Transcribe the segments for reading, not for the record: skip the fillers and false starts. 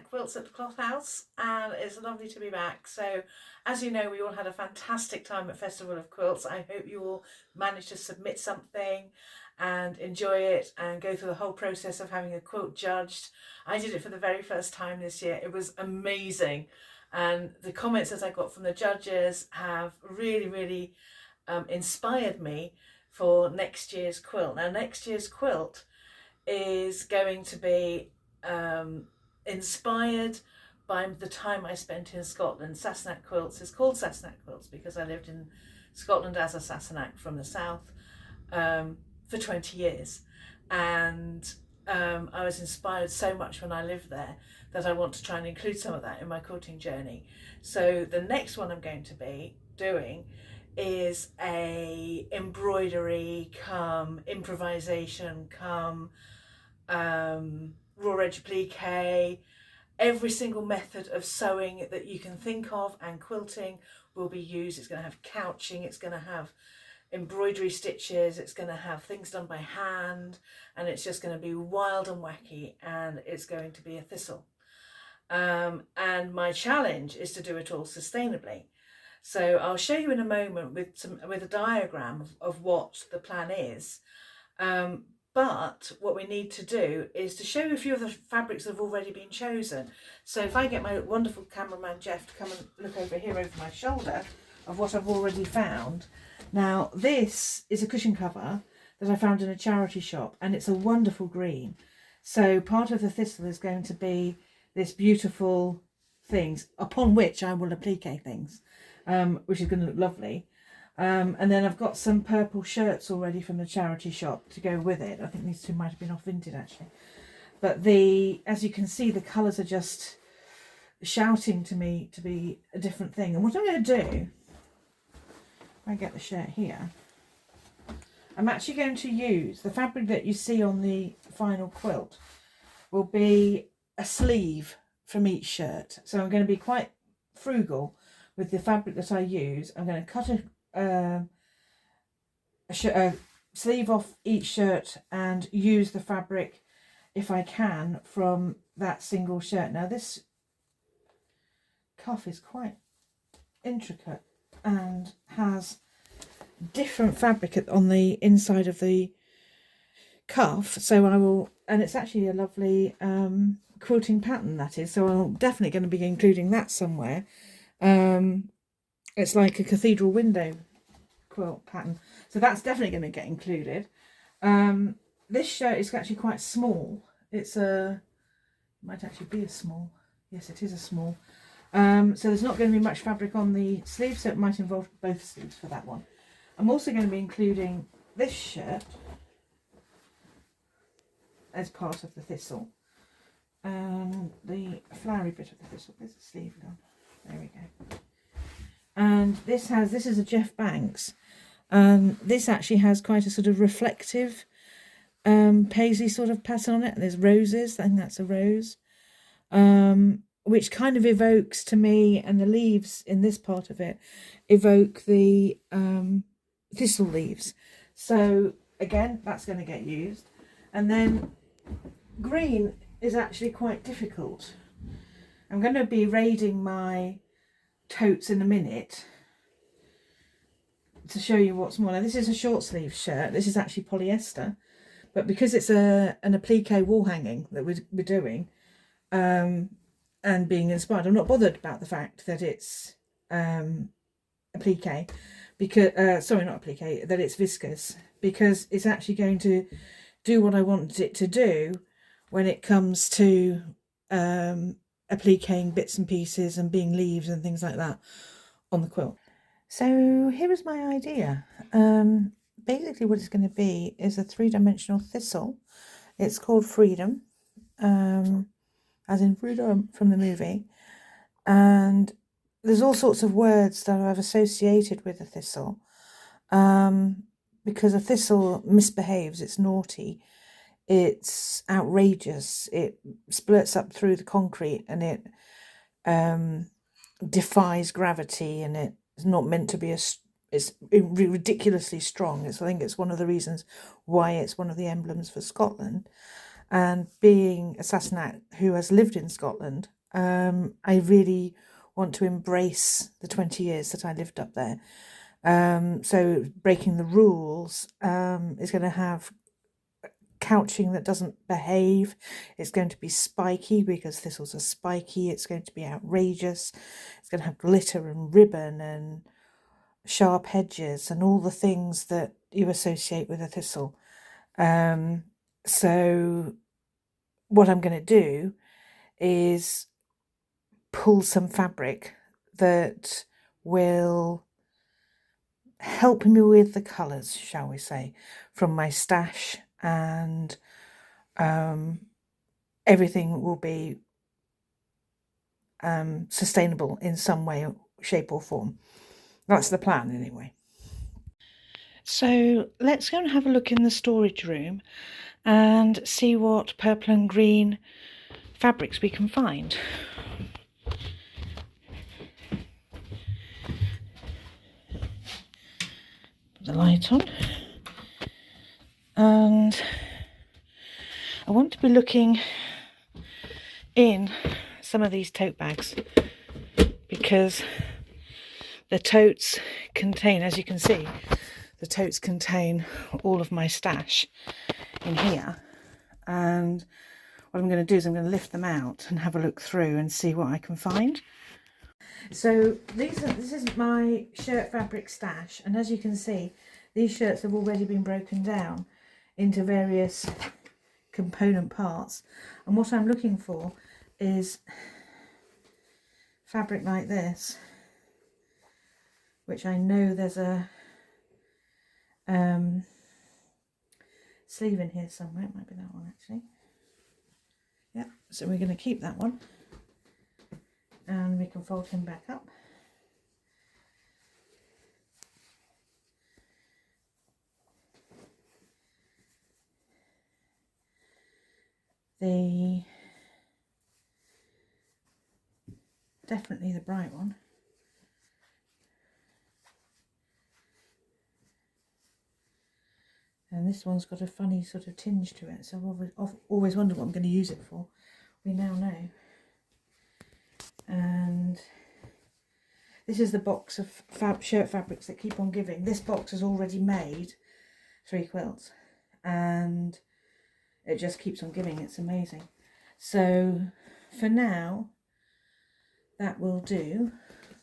Quilts at the Cloth House, and it's lovely to be back. So, as you know, we all had a fantastic time at Festival of Quilts. I hope you all managed to submit something and enjoy it and go through the whole process of having a quilt judged. I did it for the very first time this year. It was amazing, and the comments that I got from the judges have really inspired me for next year's quilt. Now, next year's quilt is going to be inspired by the time I spent in Scotland. Sassenach Quilts is called Sassenach Quilts because I lived in Scotland as a Sassenach from the south for 20 years, and I was inspired so much when I lived there that I want to try and include some of that in my quilting journey. So the next one I'm going to be doing is a embroidery come improvisation come raw edge applique. Every single method of sewing that you can think of and quilting will be used. It's going to have couching, it's going to have embroidery stitches, it's going to have things done by hand, and it's just going to be wild and wacky, and it's going to be a thistle. And my challenge is to do it all sustainably. So I'll show you in a moment with a diagram of what the plan is. But what we need to do is to show you a few of the fabrics that have already been chosen. So if I get my wonderful cameraman Jeff to come and look over here over my shoulder of what I've already found. Now, this is a cushion cover that I found in a charity shop, and it's a wonderful green. So part of the thistle is going to be this beautiful things upon which I will applique things, which is going to look lovely. And then I've got some purple shirts already from the charity shop to go with it. I think these two might have been off Vinted actually. But as you can see, the colours are just shouting to me to be a different thing. And what I'm going to do, if I get the shirt here, I'm actually going to use the fabric that you see on the final quilt will be a sleeve from each shirt. So I'm going to be quite frugal with the fabric that I use. I'm going to cut a sleeve off each shirt and use the fabric, if I can, from that single shirt. Now this cuff is quite intricate and has different fabric on the inside of the cuff, so I will, and it's actually a lovely quilting pattern, that is, so I'm definitely going to be including that somewhere. It's like a cathedral window quilt pattern, so that's definitely going to get included. This shirt is actually quite small. It might actually be a small. Yes, it is a small. So there's not going to be much fabric on the sleeve, so it might involve both sleeves for that one. I'm also going to be including this shirt as part of the thistle, and the flowery bit of the thistle. There's the sleeve gone. There we go. And this is a Jeff Banks, and this actually has quite a sort of reflective paisley sort of pattern on it. There's roses, I think that's a rose, which kind of evokes to me, and the leaves in this part of it evoke the thistle leaves. So again, that's going to get used. And then green is actually quite difficult. I'm going to be raiding my totes in a minute to show you what's more. Now this is a short sleeve shirt. This is actually polyester, but because it's an applique wall hanging that we're doing, and being inspired, I'm not bothered about the fact that it's applique, because sorry, not applique, that it's viscose, because it's actually going to do what I want it to do when it comes to appliquing bits and pieces and being leaves and things like that on the quilt. So here is my idea. Basically what it's going to be is a three-dimensional thistle. It's called Freedom, as in Freedom from the movie, and there's all sorts of words that I've associated with a thistle, because a thistle misbehaves, it's naughty, it's outrageous, it splurts up through the concrete, and it defies gravity, and it's not meant to be it's ridiculously strong. I think it's one of the reasons why it's one of the emblems for Scotland. And being a Sassenach who has lived in Scotland, I really want to embrace the 20 years that I lived up there. So breaking the rules is going to have couching that doesn't behave. It's going to be spiky because thistles are spiky. It's going to be outrageous. It's going to have glitter and ribbon and sharp edges and all the things that you associate with a thistle. So what I'm going to do is pull some fabric that will help me with the colours, shall we say, from my stash, and everything will be sustainable in some way, shape or form. That's the plan anyway. So let's go and have a look in the storage room and see what purple and green fabrics we can find. Put the light on, and I want to be looking in some of these tote bags because the totes contain, as you can see, the totes contain all of my stash in here. And what I'm going to do is I'm going to lift them out and have a look through and see what I can find. So this is my shirt fabric stash, and as you can see, these shirts have already been broken down into various component parts, and what I'm looking for is fabric like this, which I know there's a sleeve in here somewhere. It might be that one actually. Yeah, so we're going to keep that one, and we can fold him back up. Definitely the bright one. And this one's got a funny sort of tinge to it, so I've always wondered what I'm going to use it for. We now know. And this is the box of shirt fabrics that keep on giving. This box has already made 3 quilts, and it just keeps on giving. It's amazing. So for now, that will do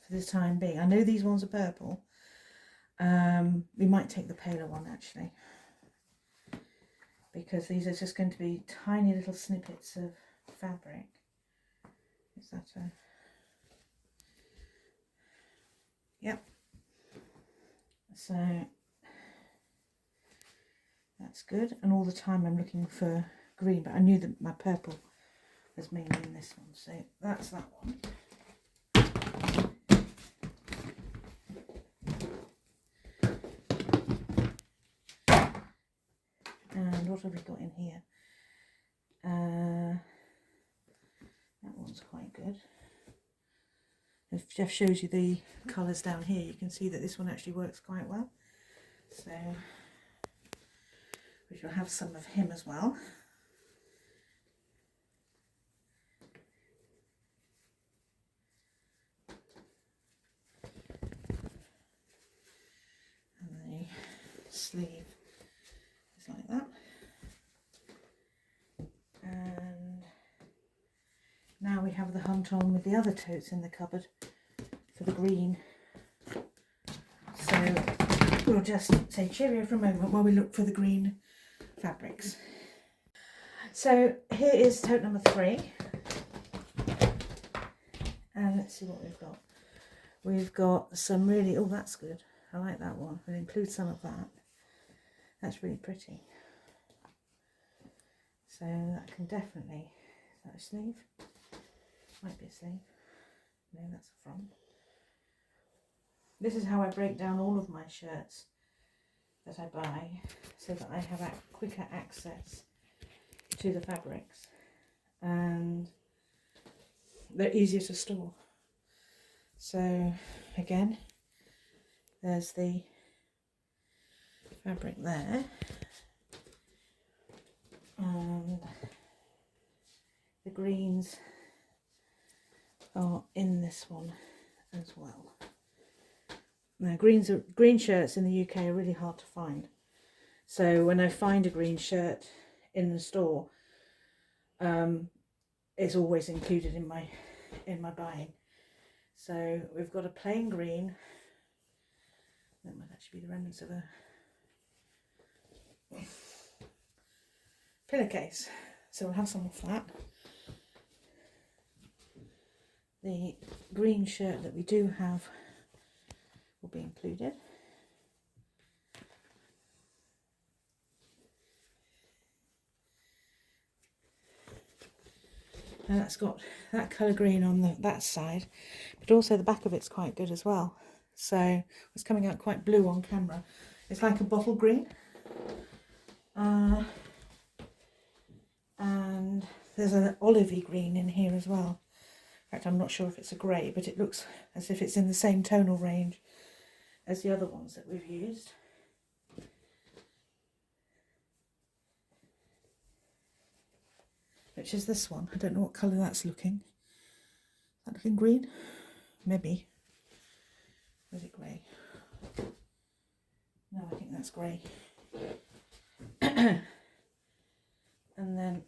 for the time being. I know these ones are purple. We might take the paler one actually, because these are just going to be tiny little snippets of fabric. Is that a... Yep. So that's good. And all the time I'm looking for green, but I knew that my purple was mainly in this one. So that's that one. And what have we got in here? That one's quite good. If Jeff shows you the colours down here, you can see that this one actually works quite well. So we shall have some of him as well. And the sleeve is like that. And now we have the hunt on with the other totes in the cupboard for the green. So we'll just say cheerio for a moment while we look for the green fabrics. So here is tote number 3. And let's see what we've got. We've got some really, oh that's good. I like that one. We'll include some of that. That's really pretty. So that can definitely, is that a sleeve? Might be a sleeve. No, that's a front. This is how I break down all of my shirts that I buy, so that I have quicker access to the fabrics, and they're easier to store. So again, there's the fabric there, and the greens are in this one as well. Now green shirts in the UK are really hard to find. So when I find a green shirt in the store, it's always included in my buying. So we've got a plain green. That might actually be the remnants of a pillowcase. So we'll have some of that. The green shirt that we do have will be included. Now that's got that colour green on that side, but also the back of it's quite good as well. So it's coming out quite blue on camera. It's like a bottle green. And there's an olivey green in here as well. In fact, I'm not sure if it's a grey, but it looks as if it's in the same tonal range as the other ones that we've used. Which is this one. I don't know what colour that's looking. Is that looking green? Maybe. Or is it grey? No, I think that's grey. And then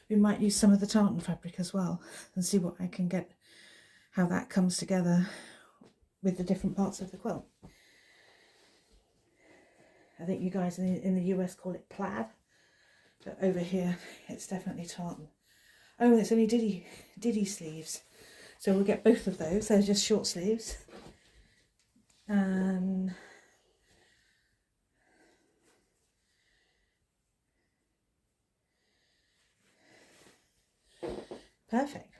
we might use some of the tartan fabric as well and see what I can get, how that comes together with the different parts of the quilt. I think you guys in the US call it plaid, but over here it's definitely tartan. Oh, it's only diddy sleeves, so we'll get both of those. They're just short sleeves. And perfect.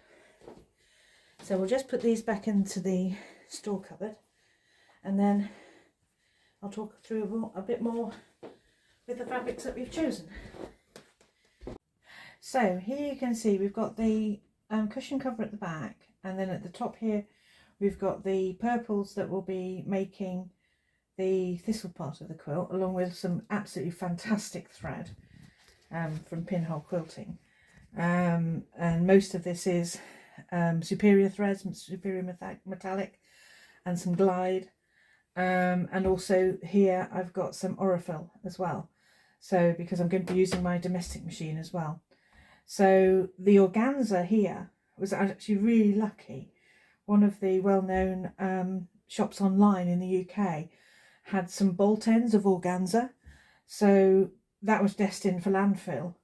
So we'll just put these back into the store cupboard, and then I'll talk through a bit more with the fabrics that we've chosen. So here you can see we've got the cushion cover at the back, and then at the top here we've got the purples that will be making the thistle part of the quilt, along with some absolutely fantastic thread from Pinhole Quilting. And most of this is superior threads, superior metallic, and some glide. And also here I've got some Aurifil as well, so because I'm going to be using my domestic machine as well. So the organza here was actually really lucky. One of the well-known shops online in the UK had some bolt ends of organza, so that was destined for landfill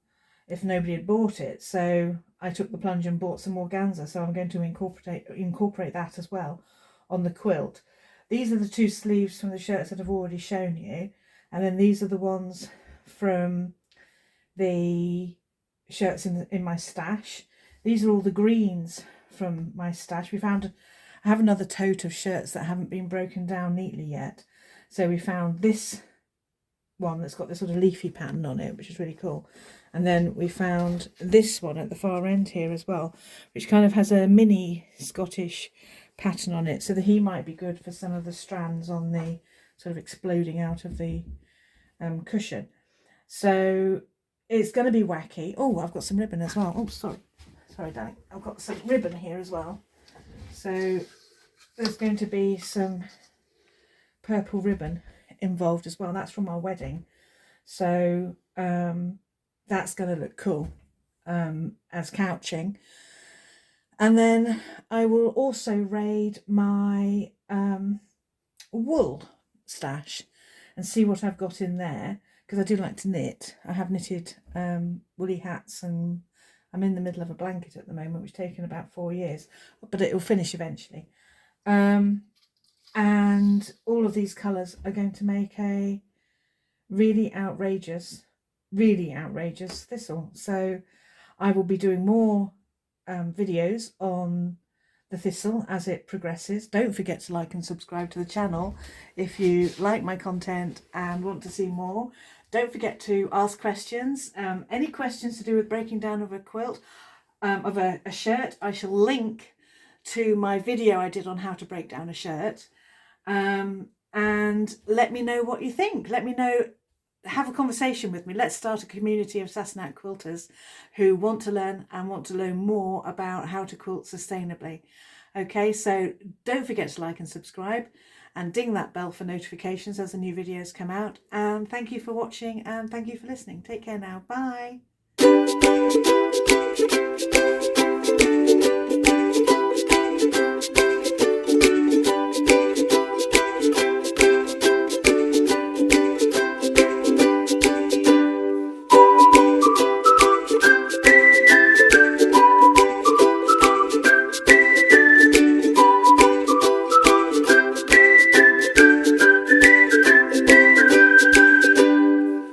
if nobody had bought it. So I took the plunge and bought some organza, so I'm going to incorporate that as well on the quilt. These are the two sleeves from the shirts that I've already shown you, and then these are the ones from the shirts in my stash. These are all the greens from my stash. I have another tote of shirts that haven't been broken down neatly yet, so we found this one that's got this sort of leafy pattern on it, which is really cool. And then we found this one at the far end here as well, which kind of has a mini Scottish pattern on it, so that he might be good for some of the strands on the sort of exploding out of the cushion. So it's going to be wacky. Oh, I've got some ribbon as well. Oh, sorry darling, I've got some ribbon here as well. So there's going to be some purple ribbon involved as well. That's from our wedding, so that's going to look cool as couching. And then I will also raid my wool stash and see what I've got in there, because I do like to knit. I have knitted woolly hats, and I'm in the middle of a blanket at the moment, which has taken about 4 years, but it will finish eventually. And all of these colours are going to make a really outrageous thistle. So I will be doing more videos on the thistle as it progresses. Don't forget to like and subscribe to the channel if you like my content and want to see more. Don't forget to ask questions. Any questions to do with breaking down of a quilt, of a shirt, I shall link to my video I did on how to break down a shirt. And let me know what you think. Let me know have a conversation with me. Let's start a community of Sassenach quilters who want to learn and want to learn more about how to quilt sustainably. Okay, so don't forget to like and subscribe and ding that bell for notifications as the new videos come out. And thank you for watching and thank you for listening. Take care now. Bye.